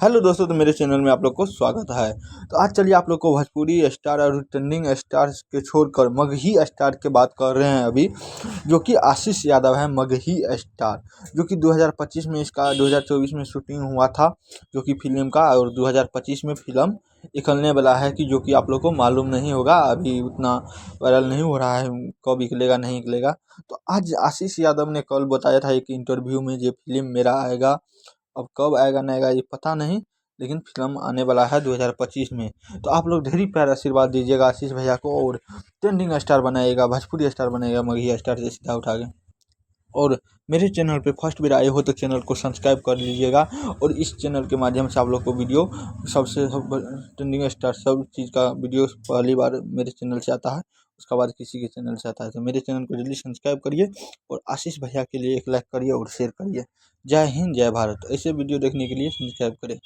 Hello दोस्तों, तो मेरे चैनल में आप लोग को स्वागत है। तो आज चलिए आप लोग को भोजपुरी स्टार और ट्रेंडिंग स्टार्स के छोड़कर मगही स्टार के बात कर रहे हैं अभी, जो कि आशीष यादव है। मगही स्टार जो कि 2025 में इसका 2024 में शूटिंग हुआ था जो कि फिल्म का, और 2025 में फिल्म निकलने वाला है कि जो कि आप लोग को मालूम नहीं होगा, अभी उतना वायरल नहीं हो रहा है, कब निकलेगा नहीं निकलेगा। तो आज आशीष यादव ने कल बताया था एक इंटरव्यू में, ये फिल्म मेरा आएगा, अब कब आएगा नहीं आएगा ये पता नहीं, लेकिन फिल्म आने वाला है 2025 में। तो आप लोग ढेरी प्यार आशीर्वाद दीजिएगा आशीष भैया को, और ट्रेंडिंग स्टार बनाएगा, भोजपुरी स्टार बनेगा, मगही स्टार से सीधा उठा के। और मेरे चैनल पे फर्स्ट बार आए हो तो चैनल को सब्सक्राइब कर लीजिएगा, और इस चैनल के माध्यम से आप लोग को वीडियो सबसे ट्रेंडिंग स्टार सब चीज़ का वीडियो पहली बार मेरे चैनल से आता है, उसके बाद किसी के चैनल से आता है। तो मेरे चैनल को जल्दी सब्सक्राइब करिए, और आशीष भैया के लिए एक लाइक करिए और शेयर करिए। जय हिंद, जय भारत। ऐसे वीडियो देखने के लिए सब्सक्राइब करें।